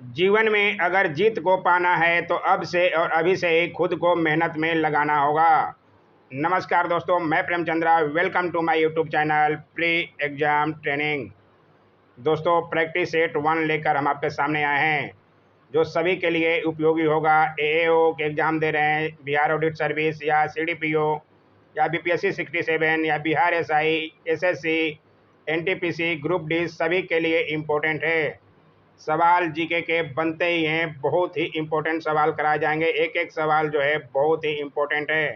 जीवन में अगर जीत को पाना है तो अब से और अभी से ही खुद को मेहनत में लगाना होगा। नमस्कार दोस्तों, मैं Premchandra. Welcome to my YouTube channel pre exam training. दोस्तों, प्रैक्टिस सेट 1 लेकर हम आपके सामने आए हैं, जो सभी के लिए उपयोगी होगा। एएओ के एग्ज़ाम दे रहे हैं, बिहार ऑडिट सर्विस या सीडीपीओ या बीपीएससी 67 या Bihar SI, SSC, NTPC, group D, सभी के लिए इम्पोर्टेंट है। सवाल जीके के बनते ही हैं, बहुत ही इम्पोर्टेंट सवाल कराए जाएंगे। एक एक सवाल जो है बहुत ही इम्पोर्टेंट है,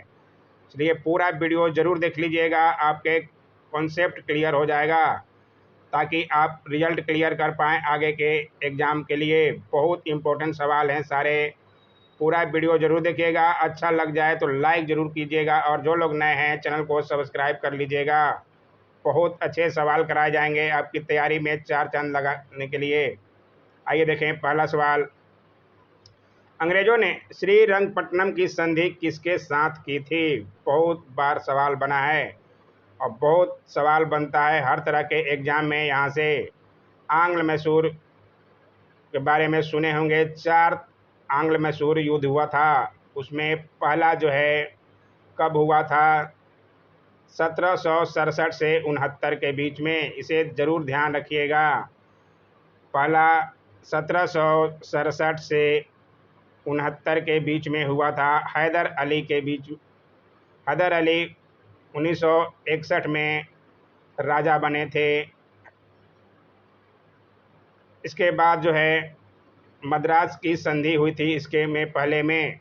इसलिए पूरा वीडियो ज़रूर देख लीजिएगा। आपके कॉन्सेप्ट क्लियर हो जाएगा, ताकि आप रिजल्ट क्लियर कर पाएँ आगे के एग्ज़ाम के लिए। बहुत इम्पोर्टेंट सवाल हैं सारे। पूरा वीडियो ज़रूर देखिएगा। अच्छा लग जाए तो लाइक ज़रूर कीजिएगा, और जो लोग नए हैं चैनल को सब्सक्राइब कर लीजिएगा। बहुत अच्छे सवाल कराए जाएंगे आपकी तैयारी में चार चांद लगाने के लिए। आइए देखें पहला सवाल। अंग्रेजों ने श्रीरंगपट्टनम की संधि किसके साथ की थी? बहुत बार सवाल बना है और बहुत सवाल बनता है हर तरह के एग्जाम में। यहाँ से आंग्ल मैसूर के बारे में सुने होंगे। 4 आंग्ल मैसूर युद्ध हुआ था। उसमें पहला जो है कब हुआ था? 1767 से 69 के बीच में। इसे ज़रूर ध्यान रखिएगा। पहला 1767 से 69 के बीच में हुआ था। हैदर अली के बीच। हैदर अली 1961 में राजा बने थे। इसके बाद जो है मद्रास की संधि हुई थी इसके में पहले में।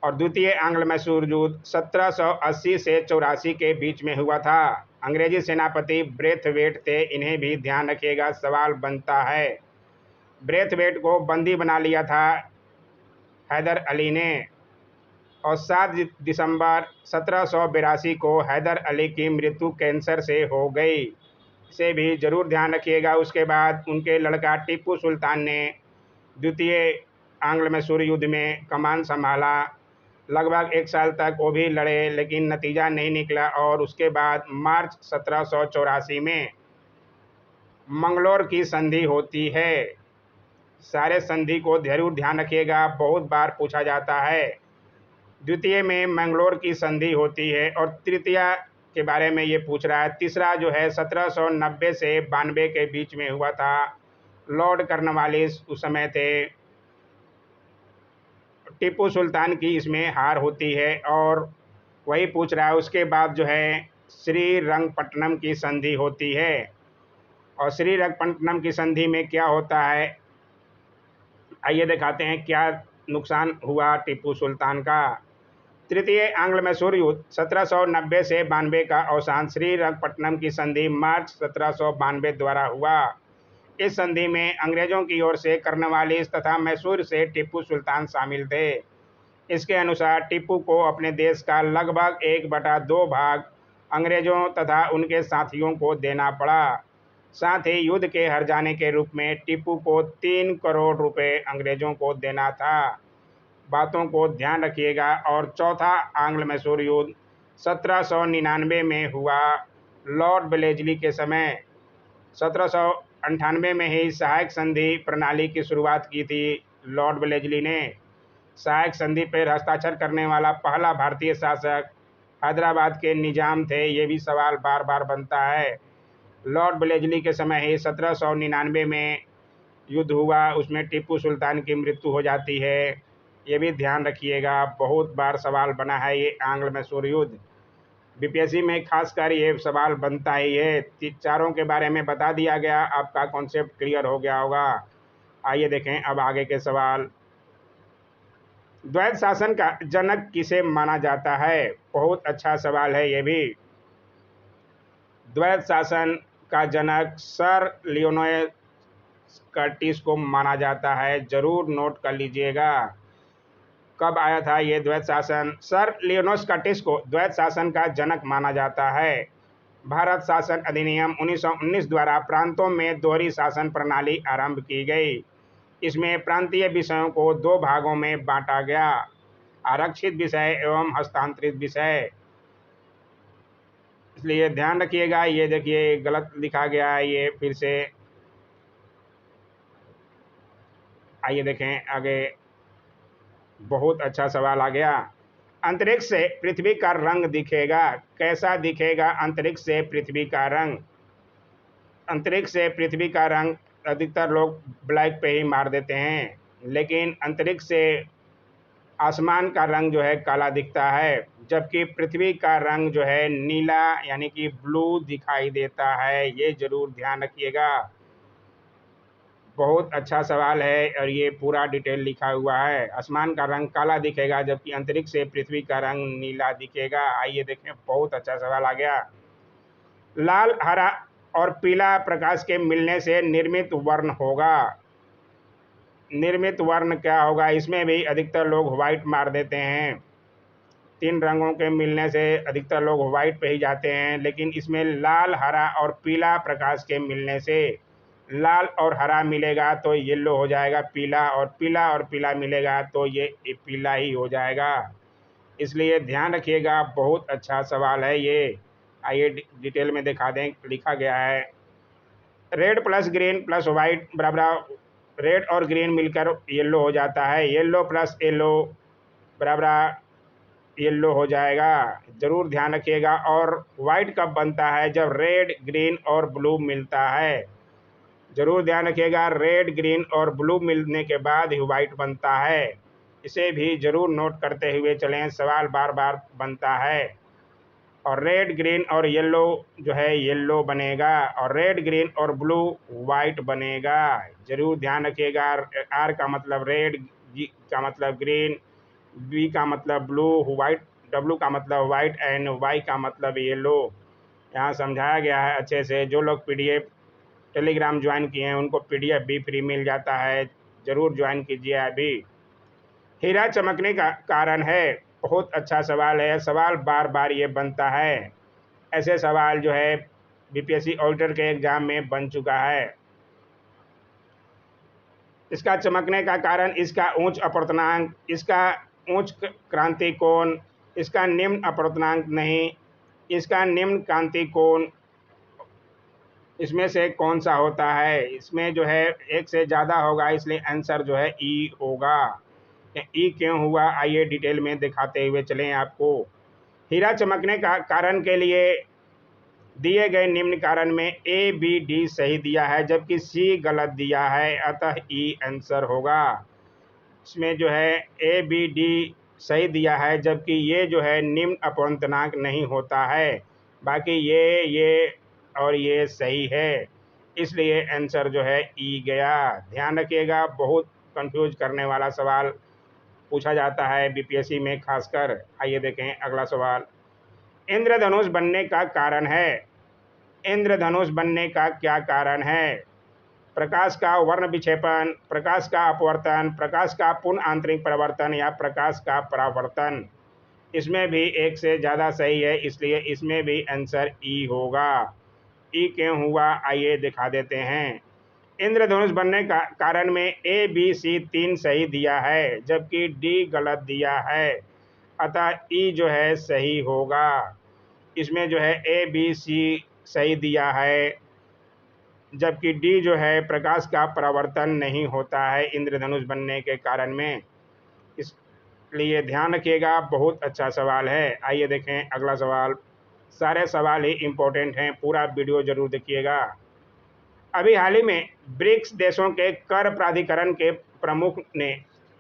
और द्वितीय आंग्ल मैसूर युद्ध 1780 से 84 के बीच में हुआ था। अंग्रेजी सेनापति ब्रेथवेट थे, इन्हें भी ध्यान रखिएगा, सवाल बनता है। ब्रेथवेट को बंदी बना लिया था हैदर अली ने, और 7 दिसंबर 1782 को हैदर अली की मृत्यु कैंसर से हो गई। इसे भी ज़रूर ध्यान रखिएगा। उसके बाद उनके लड़का टीपू सुल्तान ने द्वितीय आंग्ल मैसूर युद्ध में कमान संभाला। लगभग 1 साल तक वो भी लड़े, लेकिन नतीजा नहीं निकला। और उसके बाद मार्च 1784 में मंगलोर की संधि होती है। सारे संधि को ज़रूर ध्यान रखिएगा, बहुत बार पूछा जाता है। द्वितीय में मंगलोर की संधि होती है, और तृतीय के बारे में ये पूछ रहा है। तीसरा जो है 1790 से 92 के बीच में हुआ था। लॉर्ड कर्नवालिस उस समय थे। टीपू सुल्तान की इसमें हार होती है, और वही पूछ रहा है। उसके बाद जो है श्रीरंगपट्टनम की संधि होती है। और श्रीरंगपट्टनम की संधि में क्या होता है, आइए दिखाते हैं क्या नुकसान हुआ टीपू सुल्तान का। तृतीय आंग्ल मैसूर युद्ध 1790 से 92 का अवसान श्रीरंगपट्टनम की संधि मार्च 1792 द्वारा हुआ। इस संधि में अंग्रेजों की ओर से कर्नवालिस तथा मैसूर से टीपू सुल्तान शामिल थे। इसके अनुसार टीपू को अपने देश का लगभग 1/2 भाग अंग्रेजों तथा उनके साथियों को देना पड़ा। साथ ही युद्ध के हार जाने के रूप में टीपू को 3 करोड़ रुपए अंग्रेजों को देना था। बातों को ध्यान रखिएगा। और चौथा आंग्ल मैसूर युद्ध 1799 में हुआ। लॉर्ड वेलेस्ली के समय 1798 में ही सहायक संधि प्रणाली की शुरुआत की थी। लॉर्ड वेलेस्ली ने सहायक संधि पर हस्ताक्षर करने वाला पहला भारतीय शासक हैदराबाद के निजाम थे। ये भी सवाल बार बार बनता है। लॉर्ड वेलेस्ली के समय ही 1799 में युद्ध हुआ, उसमें टीपू सुल्तान की मृत्यु हो जाती है। ये भी ध्यान रखिएगा, बहुत बार सवाल बना है ये आंग्ल मैसूर युद्ध। बीपीएससी में खासकर ये सवाल बनता ही है। चारों के बारे में बता दिया गया, आपका कॉन्सेप्ट क्लियर हो गया होगा। आइए देखें अब आगे के सवाल। द्वैत शासन का जनक किसे माना जाता है? बहुत अच्छा सवाल है ये भी। द्वैत शासन का जनक सर लियोनोय कर्टिस को माना जाता है। जरूर नोट कर लीजिएगा, कब आया था ये द्वैत शासन। सर लियोनोस कर्टिस को द्वैत शासन का जनक माना जाता है। भारत शासन अधिनियम 1919 द्वारा प्रांतों में दोहरी शासन प्रणाली आरंभ की गई। इसमें प्रांतीय विषयों को 2 भागों में बांटा गया, आरक्षित विषय एवं हस्तांतरित विषय। इसलिए ध्यान रखिएगा। ये देखिए गलत लिखा गया है, ये फिर से आइए देखें आगे, बहुत अच्छा सवाल आ गया। अंतरिक्ष से पृथ्वी का रंग दिखेगा, कैसा दिखेगा अंतरिक्ष से पृथ्वी का रंग? अंतरिक्ष से पृथ्वी का रंग अधिकतर लोग ब्लैक पे ही मार देते हैं, लेकिन अंतरिक्ष से आसमान का रंग जो है काला दिखता है, जबकि पृथ्वी का रंग जो है नीला यानी कि ब्लू दिखाई देता है। ये जरूर ध्यान रखिएगा। बहुत अच्छा सवाल है और ये पूरा डिटेल लिखा हुआ है। आसमान का रंग काला दिखेगा जबकि अंतरिक्ष से पृथ्वी का रंग नीला दिखेगा। आइए देखें, बहुत अच्छा सवाल आ गया। लाल, हरा और पीला प्रकाश के मिलने से निर्मित वर्ण होगा। निर्मित वर्ण क्या होगा? इसमें भी अधिकतर लोग व्हाइट मार देते हैं। तीन रंगों के मिलने से अधिकतर लोग व्हाइट पे ही जाते हैं, लेकिन इसमें लाल, हरा और पीला प्रकाश के मिलने से, लाल और हरा मिलेगा तो येलो हो जाएगा पीला, और पीला मिलेगा तो ये पीला ही हो जाएगा। इसलिए ध्यान रखिएगा, बहुत अच्छा सवाल है ये। आइए डिटेल में दिखा दें, लिखा गया है red plus green plus white बराबर, रेड और ग्रीन मिलकर येलो हो जाता है, येलो प्लस येलो बराबर येलो हो जाएगा। जरूर ध्यान रखिएगा। और वाइट कब बनता है? जब रेड, ग्रीन और ब्लू मिलता है। जरूर ध्यान रखिएगा, रेड, ग्रीन और ब्लू मिलने के बाद ही वाइट बनता है। इसे भी जरूर नोट करते हुए चलें, सवाल बार बार बनता है। और रेड, ग्रीन और येलो जो है येलो बनेगा, और रेड, ग्रीन और ब्लू वाइट बनेगा। जरूर ध्यान रखिएगा। आर का मतलब रेड, जी का मतलब ग्रीन, बी का मतलब ब्लू, वाइट, डब्लू का मतलब वाइट एंड वाई का मतलब येलो। यहाँ समझाया गया है अच्छे से। जो लोग पीडीएफ टेलीग्राम ज्वाइन किए हैं उनको पीडीएफ भी फ्री मिल जाता है, ज़रूर ज्वाइन कीजिए अभी। हीरा चमकने का कारण है, बहुत अच्छा सवाल है। सवाल बार बार ये बनता है। ऐसे सवाल जो है बीपीएससी ऑडिटर के एग्जाम में बन चुका है। इसका चमकने का कारण इसका उच्च अपवर्तनांक, इसका उच्च क्रांति कोण, इसका निम्न अपवर्तनांक नहीं, इसका निम्न क्रांति कोण, इसमें से कौन सा होता है? इसमें जो है एक से ज़्यादा होगा, इसलिए आंसर जो है ई होगा। ई क्यों हुआ आइए डिटेल में दिखाते हुए चलें आपको। हीरा चमकने का कारण के लिए दिए गए निम्न कारण में ए बी डी सही दिया है, जबकि सी गलत दिया है, अतः ई आंसर होगा। इसमें जो है ए बी डी सही दिया है, जबकि ये जो है निम्न अपवर्तनांक नहीं होता है। बाकी ये और ये सही है, इसलिए आंसर जो है ई गया। ध्यान रखिएगा, बहुत कंफ्यूज करने वाला सवाल पूछा जाता है बीपीएससी में खासकर। आइए देखें अगला सवाल। इंद्रधनुष बनने का कारण है। इंद्रधनुष बनने का क्या कारण है? प्रकाश का वर्ण विक्षेपण, प्रकाश का अपवर्तन, प्रकाश का पुनः आंतरिक परिवर्तन या प्रकाश का परावर्तन। इसमें भी एक से ज़्यादा सही है, इसलिए इसमें भी आंसर ई होगा। ई क्यों हुआ आइए दिखा देते हैं। इंद्रधनुष बनने का कारण में ए बी सी तीन सही दिया है, जबकि डी गलत दिया है, अतः ई जो है सही होगा। इसमें जो है ए बी सी सही दिया है, जबकि डी जो है प्रकाश का परावर्तन नहीं होता है इंद्रधनुष बनने के कारण में। इसलिए ध्यान रखिएगा, बहुत अच्छा सवाल है। आइए देखें अगला सवाल। सारे सवाल ही इम्पोर्टेंट हैं, पूरा वीडियो जरूर देखिएगा। अभी हाल ही में ब्रिक्स देशों के कर प्राधिकरण के प्रमुख ने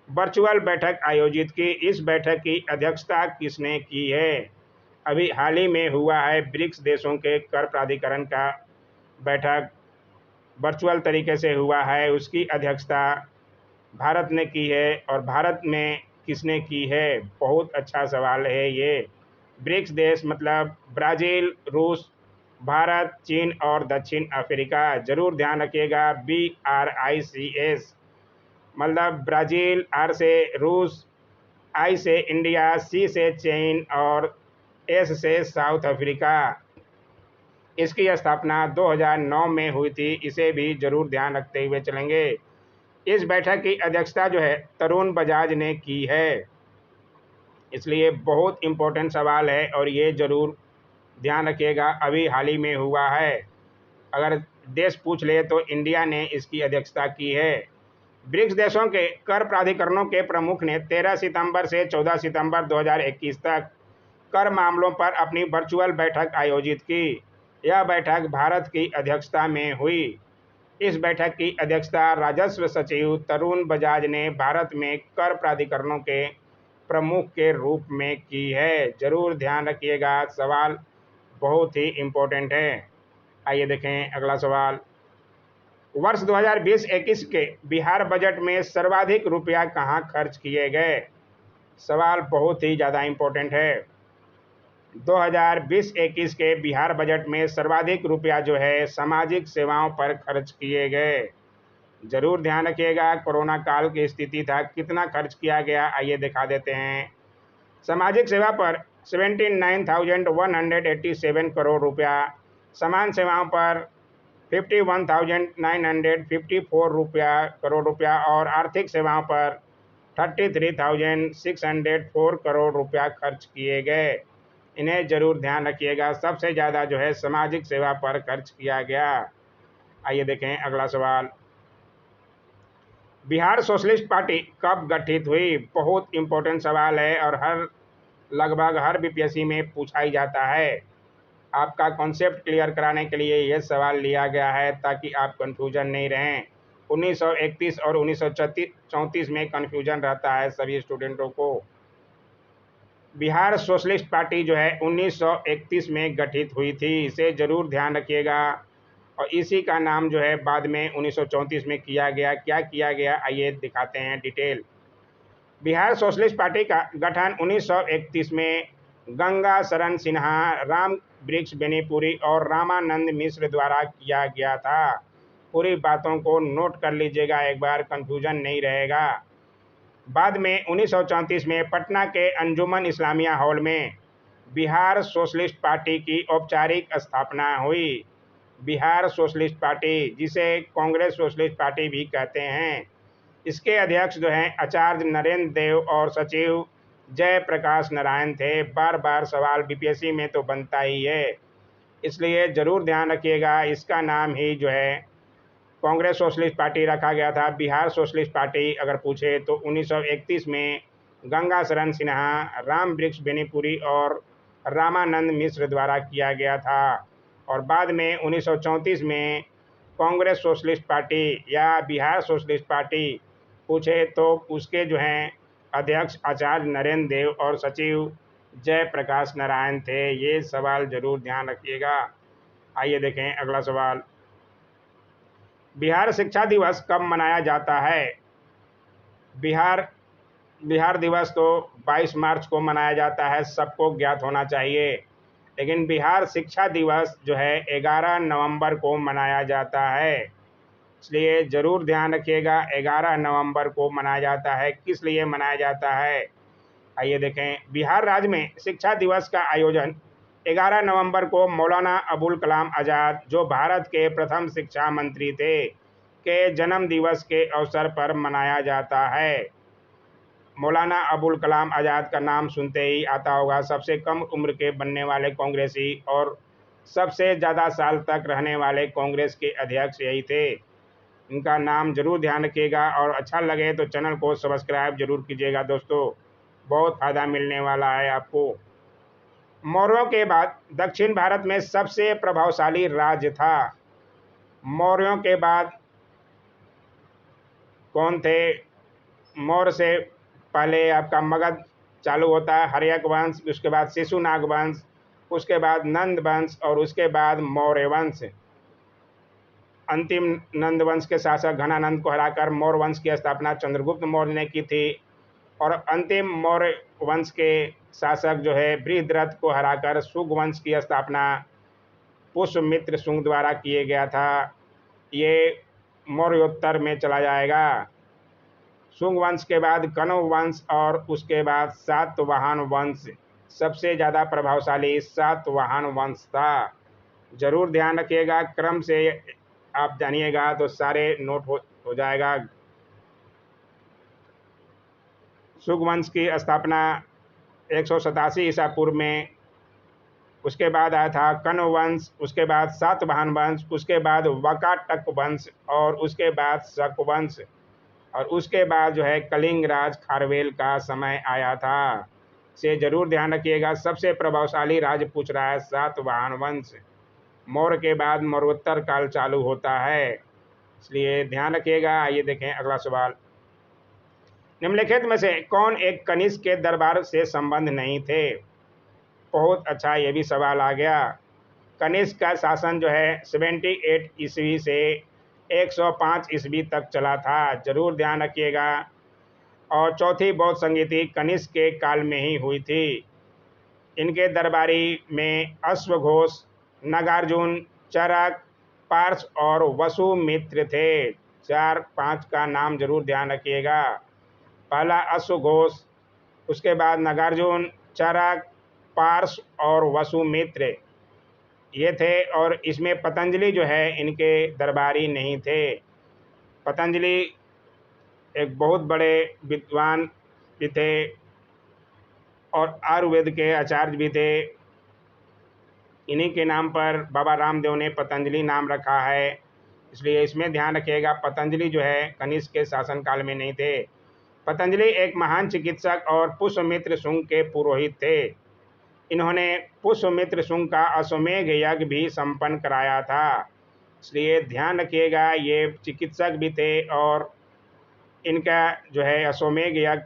वर्चुअल बैठक आयोजित की। इस बैठक की अध्यक्षता किसने की है? अभी हाल ही में हुआ है ब्रिक्स देशों के कर प्राधिकरण का बैठक, वर्चुअल तरीके से हुआ है। उसकी अध्यक्षता भारत ने की है, और भारत में किसने की है? बहुत अच्छा सवाल है ये। ब्रिक्स देश मतलब ब्राज़ील, रूस, भारत, चीन और दक्षिण अफ्रीका। जरूर ध्यान रखिएगा, BRICS मतलब ब्राज़ील, आर से रूस, आई से इंडिया, सी से चीन और एस से साउथ अफ्रीका। इसकी स्थापना 2009 में हुई थी, इसे भी जरूर ध्यान रखते हुए चलेंगे। इस बैठक की अध्यक्षता जो है तरुण बजाज ने की है, इसलिए बहुत इम्पोर्टेंट सवाल है और ये जरूर ध्यान रखिएगा। अभी हाल ही में हुआ है। अगर देश पूछ ले तो इंडिया ने इसकी अध्यक्षता की है। ब्रिक्स देशों के कर प्राधिकरणों के प्रमुख ने 13 सितंबर से 14 सितंबर 2021 तक कर मामलों पर अपनी वर्चुअल बैठक आयोजित की। यह बैठक भारत की अध्यक्षता में हुई। इस बैठक की अध्यक्षता राजस्व सचिव तरुण बजाज ने भारत में कर प्राधिकरणों के प्रमुख के रूप में की है। जरूर ध्यान रखिएगा, सवाल बहुत ही इम्पोर्टेंट है। आइए देखें अगला सवाल। वर्ष 2020-21 के बिहार बजट में सर्वाधिक रुपया कहाँ खर्च किए गए? सवाल बहुत ही ज़्यादा इम्पोर्टेंट है। 2020-21 के बिहार बजट में सर्वाधिक रुपया जो है सामाजिक सेवाओं पर खर्च किए गए। जरूर ध्यान रखिएगा, कोरोना काल की स्थिति था, कितना खर्च किया गया आइए दिखा देते हैं। सामाजिक सेवा पर 79,187 करोड़ रुपया, समान सेवाओं पर 51,954 करोड़ रुपया और आर्थिक सेवाओं पर 33,604 करोड़ रुपया खर्च किए गए। इन्हें जरूर ध्यान रखिएगा, सबसे ज़्यादा जो है सामाजिक सेवा पर खर्च किया गया। आइए देखें अगला सवाल। बिहार सोशलिस्ट पार्टी कब गठित हुई? बहुत इम्पोर्टेंट सवाल है और लगभग हर बीपीएससी में पूछा ही जाता है। आपका कॉन्सेप्ट क्लियर कराने के लिए यह सवाल लिया गया है ताकि आप कंफ्यूजन नहीं रहें। 1931 और 1934 में कंफ्यूजन रहता है सभी स्टूडेंटों को। बिहार सोशलिस्ट पार्टी जो है 1931 में गठित हुई थी, इसे जरूर ध्यान रखिएगा। और इसी का नाम जो है बाद में 1934 में किया गया। क्या किया गया आइए दिखाते हैं डिटेल। बिहार सोशलिस्ट पार्टी का गठन 1931 में गंगा शरण सिन्हा, राम वृक्ष बेनीपुरी और रामानंद मिश्र द्वारा किया गया था। पूरी बातों को नोट कर लीजिएगा एक बार, कंफ्यूजन नहीं रहेगा। बाद में 1934 में पटना के अंजुमन इस्लामिया हॉल में बिहार सोशलिस्ट पार्टी की औपचारिक स्थापना हुई। बिहार सोशलिस्ट पार्टी, जिसे कांग्रेस सोशलिस्ट पार्टी भी कहते हैं, इसके अध्यक्ष जो हैं आचार्य नरेंद्र देव और सचिव जयप्रकाश नारायण थे। बार बार सवाल बीपीएससी में तो बनता ही है, इसलिए ज़रूर ध्यान रखिएगा, इसका नाम ही जो है कांग्रेस सोशलिस्ट पार्टी रखा गया था। बिहार सोशलिस्ट पार्टी अगर पूछे तो 1931 में गंगा शरण सिन्हा, राम वृक्ष बेनीपुरी और रामानंद मिश्र द्वारा किया गया था। और बाद में 1934 में कांग्रेस सोशलिस्ट पार्टी या बिहार सोशलिस्ट पार्टी पूछे तो उसके जो हैं अध्यक्ष आचार्य नरेंद्र देव और सचिव जयप्रकाश नारायण थे। ये सवाल जरूर ध्यान रखिएगा। आइए देखें अगला सवाल। बिहार शिक्षा दिवस कब मनाया जाता है? बिहार दिवस तो 22 मार्च को मनाया जाता है, सबको ज्ञात होना चाहिए। लेकिन बिहार शिक्षा दिवस जो है 11 नवंबर को मनाया जाता है, इसलिए ज़रूर ध्यान रखिएगा 11 नवंबर को मनाया जाता है। किस लिए मनाया जाता है आइए देखें। बिहार राज्य में शिक्षा दिवस का आयोजन 11 नवंबर को मौलाना अबुल कलाम आज़ाद, जो भारत के प्रथम शिक्षा मंत्री थे, के जन्म दिवस के अवसर पर मनाया जाता है। मौलाना अबुल कलाम आज़ाद का नाम सुनते ही आता होगा, सबसे कम उम्र के बनने वाले कांग्रेसी और सबसे ज़्यादा साल तक रहने वाले कांग्रेस के अध्यक्ष यही थे। इनका नाम जरूर ध्यान रखिएगा और अच्छा लगे तो चैनल को सब्सक्राइब जरूर कीजिएगा दोस्तों, बहुत फ़ायदा मिलने वाला है आपको। मौर्यों के बाद दक्षिण भारत में सबसे प्रभावशाली राज्य था। मौर्यों के बाद कौन थे? मौर्य से पहले आपका मगध चालू होता है, हर्यक वंश, उसके बाद शिशुनाग वंश, उसके बाद नंद वंश और उसके बाद मौर्य वंश। अंतिम नंद वंश के शासक घनानंद को हराकर मौर्य वंश की स्थापना चंद्रगुप्त मौर्य ने की थी। और अंतिम मौर्य वंश के शासक जो है बृहद्रथ को हराकर शुंग वंश की स्थापना पुष्यमित्र शुंग द्वारा किए गया था। ये मौर्योत्तर में चला जाएगा। शुंग वंश के बाद कण्व वंश और उसके बाद सातवाहन वंश, सबसे ज़्यादा प्रभावशाली सातवाहन वंश था। जरूर ध्यान रखिएगा, क्रम से आप जानिएगा तो सारे नोट हो जाएगा। शुंग वंश की स्थापना 187 ईसा पूर्व में, उसके बाद आया था कण्व वंश, उसके बाद सातवाहन वंश, उसके बाद वकाटक वंश और उसके बाद शक वंश। और उसके बाद जो है कलिंग राज खारवेल का समय आया था। से जरूर ध्यान रखिएगा। सबसे प्रभावशाली राज्य पूछ रहा है सातवाहन वंश। मौर्य के बाद मौर्योत्तर काल चालू होता है, इसलिए ध्यान रखिएगा। आइए देखें अगला सवाल। निम्नलिखित में से कौन एक कनिष्क के दरबार से संबंध नहीं थे? बहुत अच्छा, ये भी सवाल आ गया। कनिष्क का शासन जो है 78 ईस्वी से 105 ईस्वी तक चला था, जरूर ध्यान रखिएगा। और चौथी बौद्ध संगीति कनिष्क के काल में ही हुई थी। इनके दरबारी में अश्वघोष, नागार्जुन, चरक, पार्श और वसुमित्र थे। 4-5 का नाम जरूर ध्यान रखिएगा। पहला अश्वघोष, उसके बाद नागार्जुन, चरक, पार्श और वसुमित्र ये थे। और इसमें पतंजलि जो है इनके दरबारी नहीं थे। पतंजलि एक बहुत बड़े विद्वान भी थे और आयुर्वेद के आचार्य भी थे। इन्हीं के नाम पर बाबा रामदेव ने पतंजलि नाम रखा है, इसलिए इसमें ध्यान रखिएगा। पतंजलि जो है कनिष्क के शासनकाल में नहीं थे। पतंजलि एक महान चिकित्सक और पुष्यमित्र शुंग के पुरोहित थे। इन्होंने पुष्यमित्र शुंग का अश्वमेध यज्ञ भी संपन्न कराया था, इसलिए ध्यान रखिएगा। ये चिकित्सक भी थे और इनका जो है अश्वमेध यज्ञ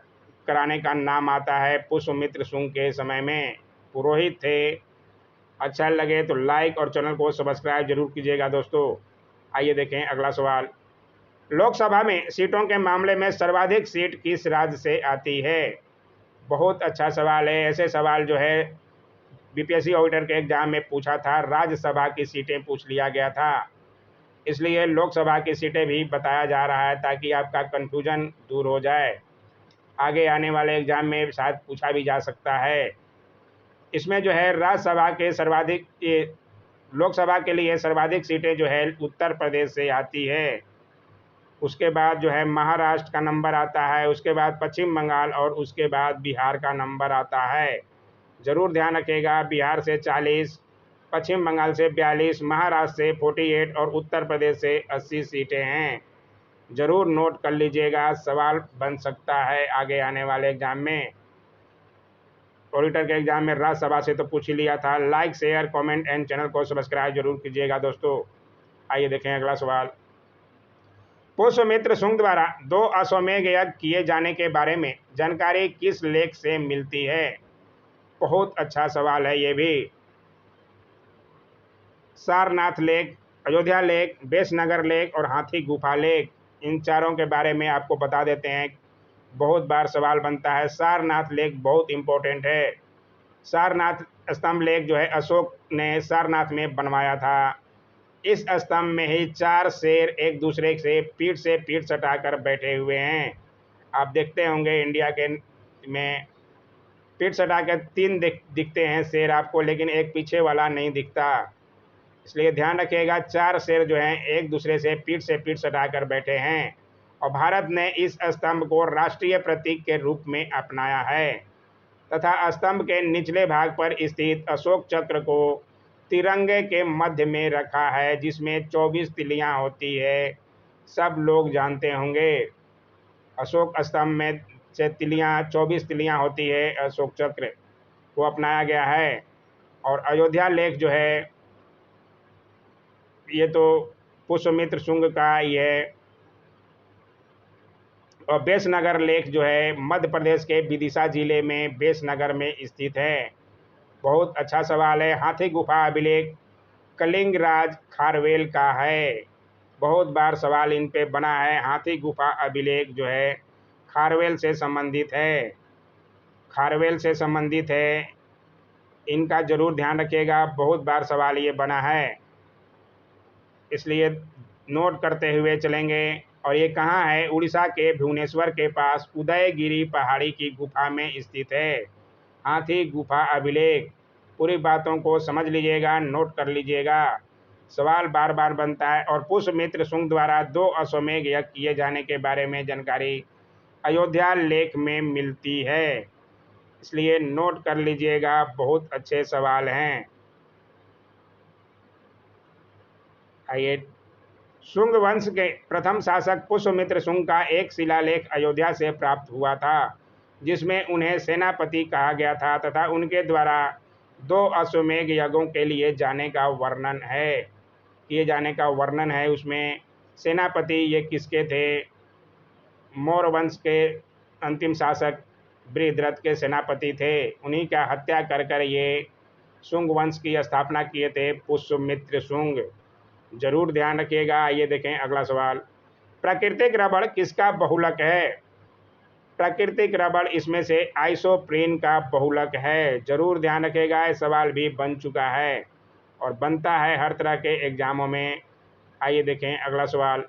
कराने का नाम आता है पुष्यमित्र शुंग के समय में। पुरोहित थे। अच्छा लगे तो लाइक और चैनल को सब्सक्राइब जरूर कीजिएगा दोस्तों। आइए देखें अगला सवाल। लोकसभा में सीटों के मामले में सर्वाधिक सीट किस राज्य से आती है? बहुत अच्छा सवाल है। ऐसे सवाल जो है बीपीएससी ऑडिटर के एग्जाम में पूछा था, राज्यसभा की सीटें पूछ लिया गया था, इसलिए लोकसभा की सीटें भी बताया जा रहा है ताकि आपका कन्फ्यूजन दूर हो जाए। आगे आने वाले एग्जाम में शायद पूछा भी जा सकता है। इसमें जो है राज्यसभा के सर्वाधिक, ये लोकसभा के लिए सर्वाधिक सीटें जो है उत्तर प्रदेश से आती है। उसके बाद जो है महाराष्ट्र का नंबर आता है, उसके बाद पश्चिम बंगाल और उसके बाद बिहार का नंबर आता है। जरूर ध्यान रखिएगा। बिहार से 40, पश्चिम बंगाल से 42, महाराष्ट्र से 48 और उत्तर प्रदेश से 80 सीटें हैं। जरूर नोट कर लीजिएगा, सवाल बन सकता है आगे आने वाले एग्जाम में। ऑडिटर के एग्जाम में राज्यसभा से तो पूछ ही लिया था। Like, share, comment and channel को सब्सक्राइब जरूर कीजिएगा दोस्तों। आइए देखें अगला सवाल। पुष्यमित्र शुंग द्वारा 2 अश्वमेध यज्ञ किए जाने के बारे में जानकारी किस लेख से मिलती है? बहुत अच्छा सवाल है ये भी। सारनाथ लेख, अयोध्या लेख, बेसनगर लेख और हाथी गुफा लेख, इन चारों के बारे में आपको बता देते हैं। बहुत बार सवाल बनता है। सारनाथ लेख बहुत इंपॉर्टेंट है। सारनाथ स्तंभ लेख जो है अशोक ने सारनाथ में बनवाया था। इस स्तंभ में ही 4 शेर एक दूसरे से पीठ सटाकर बैठे हुए हैं। आप देखते होंगे इंडिया के में पीठ सटाकर 3 दिखते हैं शेर आपको, लेकिन एक पीछे वाला नहीं दिखता, इसलिए ध्यान रखिएगा। 4 शेर जो हैं एक दूसरे से पीठ सटाकर बैठे हैं और भारत ने इस स्तंभ को राष्ट्रीय प्रतीक के रूप में अपनाया है तथा स्तंभ के निचले भाग पर स्थित अशोक चक्र को तिरंगे के मध्य में रखा है, जिसमें 24 तिलियां होती है। सब लोग जानते होंगे अशोक स्तंभ में से 24 तिलियां होती है। अशोक चक्र को अपनाया गया है। और अयोध्या लेख जो है ये तो पुष्यमित्र शुंग का ही है। और बेसनगर लेख जो है मध्य प्रदेश के विदिशा जिले में बेसनगर में स्थित है। बहुत अच्छा सवाल है। हाथी गुफा अभिलेख कलिंग राज खारवेल का है। बहुत बार सवाल इन पे बना है। हाथी गुफा अभिलेख जो है खारवेल से संबंधित है। खारवेल से संबंधित है, इनका जरूर ध्यान रखिएगा। बहुत बार सवाल ये बना है, इसलिए नोट करते हुए चलेंगे। और ये कहाँ है? उड़ीसा के भुवनेश्वर के पास उदयगिरी पहाड़ी की गुफा में स्थित है। हाथी गुफा अभिलेख। पूरी बातों को समझ लीजिएगा, नोट कर लीजिएगा। सवाल बार बार बनता है। और पुष्यमित्र शुंग द्वारा 2 अश्वमेध यज्ञ किए जाने के बारे में जानकारी अयोध्या लेख में मिलती है, इसलिए नोट कर लीजिएगा। बहुत अच्छे सवाल हैं। आइए शुंग वंश के प्रथम शासक पुष्यमित्र शुंग का एक शिलालेख अयोध्या से प्राप्त हुआ था, जिसमें उन्हें सेनापति कहा गया था तथा उनके द्वारा 2 अश्वमेध यज्ञों के लिए किए जाने का वर्णन है। उसमें सेनापति ये किसके थे? मौर्य वंश के अंतिम शासक बृहद्रथ के सेनापति थे। उन्हीं का हत्या कर कर ये शुंग वंश की स्थापना किए थे पुष्यमित्र शुंग। जरूर ध्यान रखिएगा। आइए देखें अगला सवाल। प्राकृतिक रबड़ किसका बहुलक है? प्राकृतिक रबड़ इसमें से आइसोप्रीन का बहुलक है। जरूर ध्यान रखिएगा। यह सवाल भी बन चुका है और बनता है हर तरह के एग्जामों में। आइए देखें अगला सवाल।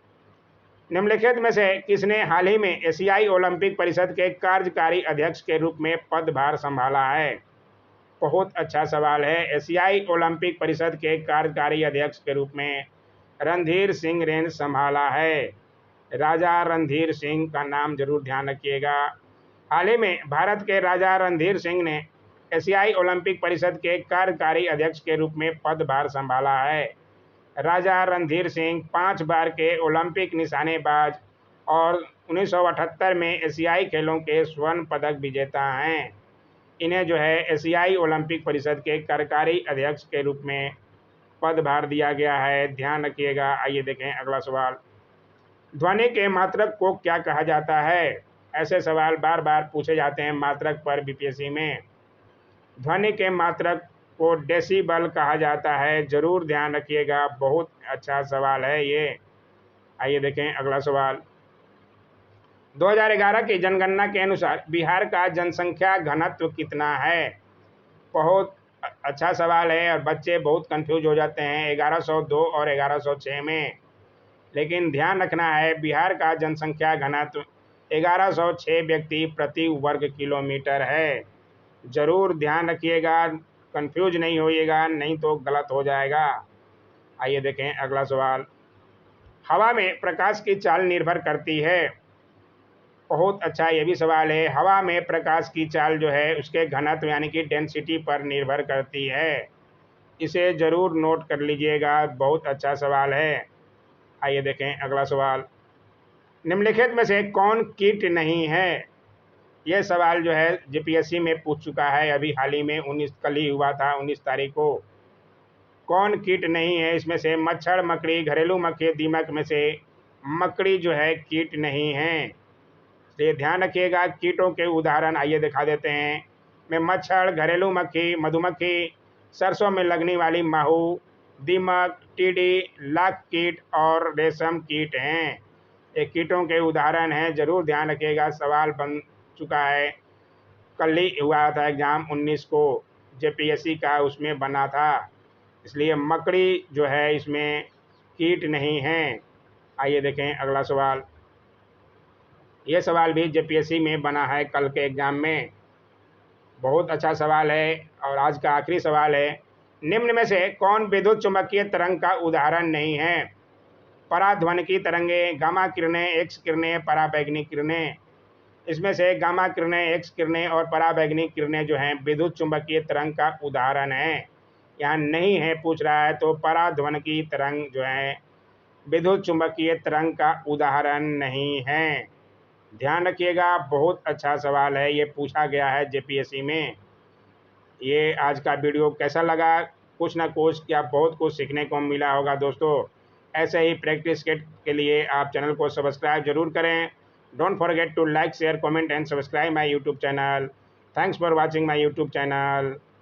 निम्नलिखित में से किसने हाल ही में एशियाई ओलंपिक परिषद के कार्यकारी अध्यक्ष के रूप में पदभार संभाला है? बहुत अच्छा सवाल है। एशियाई ओलंपिक परिषद के कार्यकारी अध्यक्ष के रूप में रणधीर सिंह ने संभाला है। राजा रणधीर सिंह का नाम जरूर ध्यान रखिएगा। हाल ही में भारत के राजा रणधीर सिंह ने एशियाई ओलंपिक परिषद के कार्यकारी अध्यक्ष के रूप में पदभार संभाला है। राजा रणधीर सिंह 5 बार के ओलंपिक निशानेबाज और 1978 में एशियाई खेलों के स्वर्ण पदक विजेता हैं। इन्हें जो है एशियाई ओलंपिक परिषद के कार्यकारी अध्यक्ष के रूप में पदभार दिया गया है। ध्यान रखिएगा। आइए देखें अगला सवाल। ध्वनि के मात्रक को क्या कहा जाता है? ऐसे सवाल बार बार पूछे जाते हैं मात्रक पर बीपीएससी में। ध्वनि के मात्रक को डेसिबल कहा जाता है। जरूर ध्यान रखिएगा। बहुत अच्छा सवाल है ये। आइए देखें अगला सवाल। 2011 की जनगणना के अनुसार बिहार का जनसंख्या घनत्व कितना है? बहुत अच्छा सवाल है और बच्चे बहुत कंफ्यूज हो जाते हैं 1102 और 1106 में। लेकिन ध्यान रखना है बिहार का जनसंख्या घनत्व 1106 व्यक्ति प्रति वर्ग किलोमीटर है। जरूर ध्यान रखिएगा। कंफ्यूज नहीं होइएगा, नहीं तो गलत हो जाएगा। आइए देखें अगला सवाल। हवा में प्रकाश की चाल निर्भर करती है। बहुत अच्छा ये भी सवाल है। हवा में प्रकाश की चाल जो है उसके घनत्व यानी कि डेंसिटी पर निर्भर करती है। इसे जरूर नोट कर लीजिएगा। बहुत अच्छा सवाल है। आइए देखें अगला सवाल। निम्नलिखित में से कौन कीट नहीं है? यह सवाल जो है जीपीएससी में पूछ चुका है अभी हाल ही में। 19 कल ही हुआ था 19 तारीख को। कौन कीट नहीं है? इसमें से मच्छर, मकड़ी, घरेलू मक्खी, दीमक में से मकड़ी जो है कीट नहीं है। तो ध्यान रखिएगा। कीटों के उदाहरण आइए दिखा देते हैं। में मच्छर, घरेलू मक्खी, मधुमक्खी, सरसों में लगने वाली माहू, दीमक, टीडी, लाख कीट और रेशम कीट हैं। ये कीटों के उदाहरण हैं। जरूर ध्यान रखिएगा। सवाल बन चुका है। कल ही हुआ था एग्ज़ाम 19 को जेपीएससी का, उसमें बना था। इसलिए मकड़ी जो है इसमें कीट नहीं है। आइए देखें अगला सवाल। ये सवाल भी जेपीएससी में बना है कल के एग्ज़ाम में। बहुत अच्छा सवाल है और आज का आखिरी सवाल है। निम्न में से कौन विद्युत चुंबकीय तरंग का उदाहरण नहीं है? पराध्वनिकी तरंगें, गामा किरणें, एक्स किरणें, पराबैंगनी किरणें। इसमें से गामा किरणें, एक्स किरणें और पराबैंगनी किरणें जो हैं विद्युत चुंबकीय तरंग का उदाहरण है। यहाँ नहीं है पूछ रहा है, तो पराध्वनिकी तरंग जो है विद्युत चुंबकीय तरंग का उदाहरण नहीं है। ध्यान रखिएगा। बहुत अच्छा सवाल है, ये पूछा गया है जेपीएससी में। ये आज का वीडियो कैसा लगा? कुछ ना कुछ क्या बहुत कुछ सीखने को मिला होगा दोस्तों। ऐसे ही प्रैक्टिस के लिए आप चैनल को सब्सक्राइब जरूर करें। Don't forget to like, share, comment and subscribe my YouTube channel. Thanks for watching my YouTube channel.